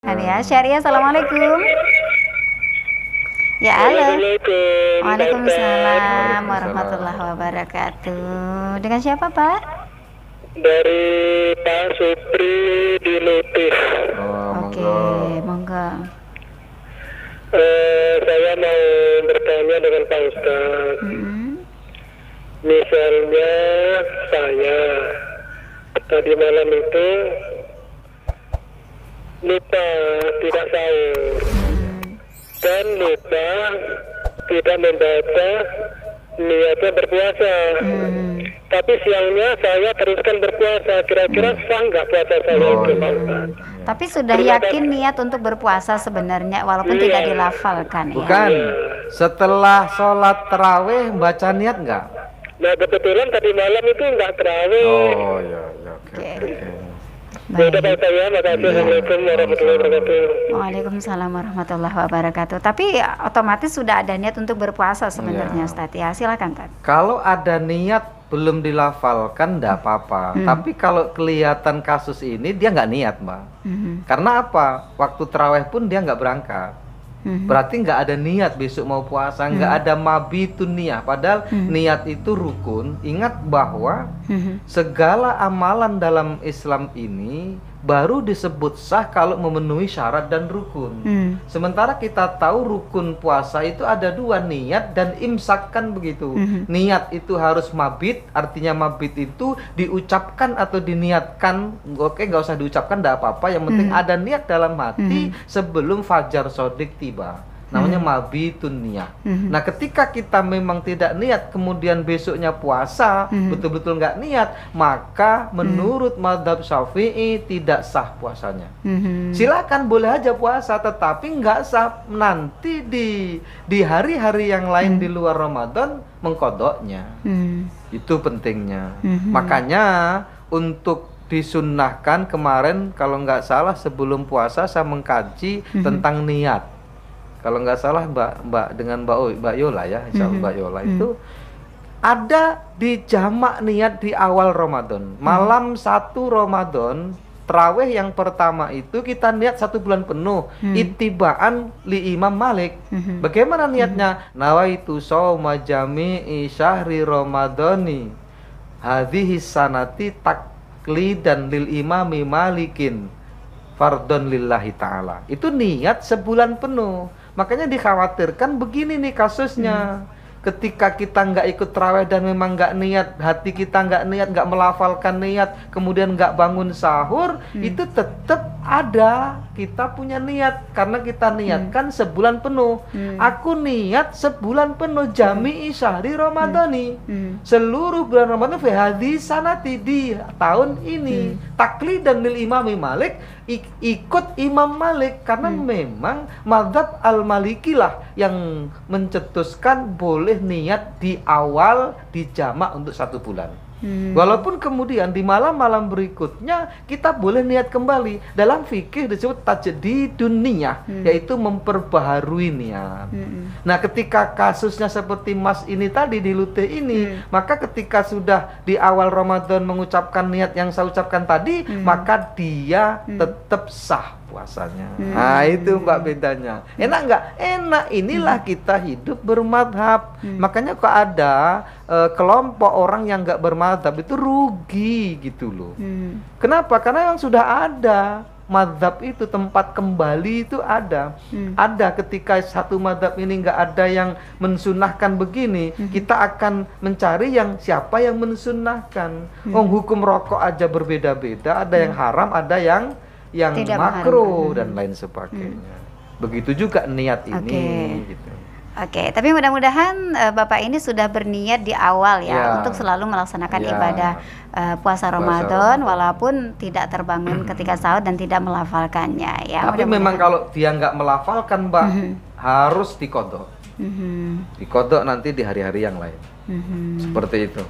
Ya, Syariah, assalamualaikum. Ya, halo. Waalaikumsalam warahmatullahi wabarakatuh. Dengan siapa, Pak? Dari Pak Supri di Lutih. Oke, monggo. Saya mau bertanya dengan Pak Ustadz. Misalnya saya tadi malam itu lupa tidak sahur dan lupa tidak membaca niatnya berpuasa. Tapi siangnya saya teruskan berpuasa. Kira-kira sah nggak puasa saya itu, Pak Ustadz? Tapi sudah yakin niat untuk berpuasa sebenarnya walaupun tidak dilafalkan ya. Bukan. Setelah sholat tarawih baca niat nggak? Nah kebetulan tadi malam itu nggak terawih. Oh iya, oke. Baik. Assalamualaikum warahmatullahi wabarakatuh. Waalaikumsalam warahmatullahi wabarakatuh. Tapi otomatis sudah ada niat untuk berpuasa sebenarnya, Ustaz ya. Silakan, Tad. Kalau ada niat belum dilafalkan enggak apa-apa. Tapi kalau kelihatan kasus ini dia nggak niat, Mbak. Karena apa? Waktu tarawih pun dia nggak berangkat. Berarti nggak ada niat besok mau puasa, nggak ada mabitun niyah. Padahal niat itu rukun. Ingat bahwa segala amalan dalam Islam ini baru disebut sah kalau memenuhi syarat dan rukun. Sementara kita tahu rukun puasa itu ada dua, niat dan imsak, kan begitu. Niat itu harus mabit, artinya mabit itu diucapkan atau diniatkan. Oke, nggak usah diucapkan, nggak apa-apa. Yang penting ada niat dalam hati sebelum fajar sodik tiba. Namanya mabitun niyah. Nah ketika kita memang tidak niat kemudian besoknya puasa, betul-betul nggak niat, maka menurut mazhab Syafi'i tidak sah puasanya. Silakan boleh aja puasa, tetapi nggak sah nanti di hari-hari yang lain di luar Ramadan mengkodoknya. Itu pentingnya. Makanya untuk disunnahkan kemarin kalau nggak salah sebelum puasa saya mengkaji tentang niat. Kalau nggak salah Mbak dengan Mbak Yola ya, insya Allah Mbak Yola itu ada di jamak niat di awal Ramadan. Malam 1 Ramadan, tarawih yang pertama itu kita niat 1 bulan penuh, ittibaan li Imam Malik. Bagaimana niatnya? Nawaitu shauma jami'i syahri Ramadhani hadhihi sanati taklidan lil imami Malikin fardhon lillahi ta'ala. Itu niat sebulan penuh. Makanya dikhawatirkan begini nih kasusnya. Ketika kita nggak ikut tarawih dan memang nggak niat, hati kita nggak niat, nggak melafalkan niat, kemudian nggak bangun sahur, itu tetap ada kita punya niat karena kita niatkan sebulan penuh. Aku niat sebulan penuh jami'i syahri Ramadhani. Seluruh bulan Ramadan fi hadis sanati di tahun ini. Taklidan lil Imami Malik, ikut Imam Malik karena memang mazhab Al-Maliki lah yang mencetuskan boleh niat di awal di jamak untuk 1 bulan. Walaupun kemudian di malam-malam berikutnya kita boleh niat kembali. Dalam fikih disebut tajdidun niyah, yaitu memperbaharui niat. Nah ketika kasusnya seperti Mas ini tadi di Lutih ini, maka ketika sudah di awal Ramadan mengucapkan niat yang saya ucapkan tadi, maka dia tetap sah puasanya. Nah itu Mbak bedanya. Enak nggak? Enak. Inilah kita hidup bermadhab. Makanya kok ada kelompok orang yang nggak bermadhab itu rugi gitu loh. Kenapa? Karena yang sudah ada madhab itu, tempat kembali itu ada. Ada ketika satu madhab ini nggak ada yang mensunahkan begini, kita akan mencari yang siapa yang mensunahkan. Hukum rokok aja berbeda-beda. Ada yang haram, ada yang makruh dan lain sebagainya. Begitu juga niat ini. Gitu. Oke, tapi mudah-mudahan Bapak ini sudah berniat di awal ya untuk selalu melaksanakan ibadah puasa Ramadan walaupun tidak terbangun ketika sahur dan tidak melafalkannya ya. Tapi memang kalau dia nggak melafalkan Mbak, harus dikodok. Dikodok nanti di hari-hari yang lain. Seperti itu.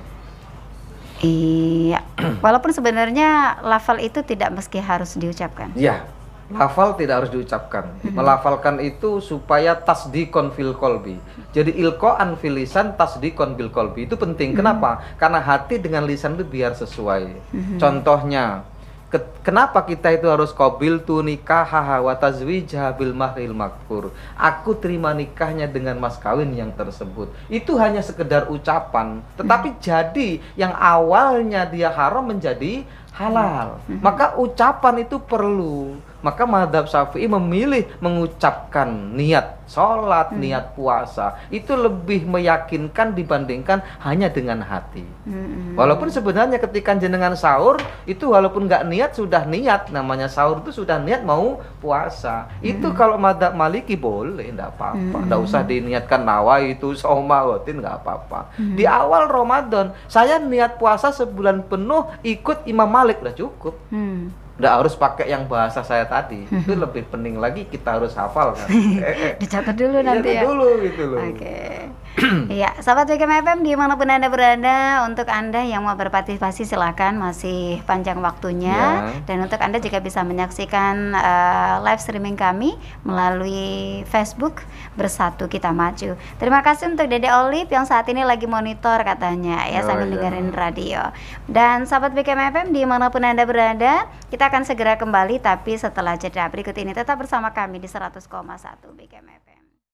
Iya, walaupun sebenarnya lafal itu tidak meski harus diucapkan. Iya, lafal tidak harus diucapkan. Melafalkan itu supaya tasdikon fil kolbi. Jadi ilkoan fil lisan, tasdikon bil kolbi itu penting. Kenapa? Karena hati dengan lisan itu biar sesuai. Contohnya, Kenapa kita itu harus qabiltu nikahaha wa tazwijaha bil mahril makfur? Aku terima nikahnya dengan mas kawin yang tersebut. Itu hanya sekedar ucapan, tetapi jadi yang awalnya dia haram menjadi halal. Maka ucapan itu perlu. Maka mazhab Syafi'i memilih mengucapkan niat sholat, niat puasa. Itu lebih meyakinkan dibandingkan hanya dengan hati. Walaupun sebenarnya ketika jenengan sahur, itu walaupun nggak niat, sudah niat. Namanya sahur itu sudah niat mau puasa. Itu kalau mazhab Maliki boleh, nggak apa-apa. Nggak usah diniatkan nawaitu shaumawatin, nggak apa-apa. Di awal Ramadan, saya niat puasa sebulan penuh, ikut Imam Malik, udah cukup. Nggak harus pakai yang bahasa saya tadi. Itu lebih penting lagi, kita harus hafal kan. Dicatat dulu nanti ya. Dulu gitu loh. Oke. Iya, sahabat BKM FM dimanapun Anda berada, untuk Anda yang mau berpartisipasi silakan, masih panjang waktunya. Dan untuk Anda juga bisa menyaksikan live streaming kami melalui Facebook Bersatu Kita Maju. Terima kasih untuk Dede Olive yang saat ini lagi monitor katanya ya, sambil dengerin radio. Dan sahabat BKM FM dimanapun Anda berada, kita akan segera kembali tapi setelah jeda berikut ini. Tetap bersama kami di 100,1 BKM FM.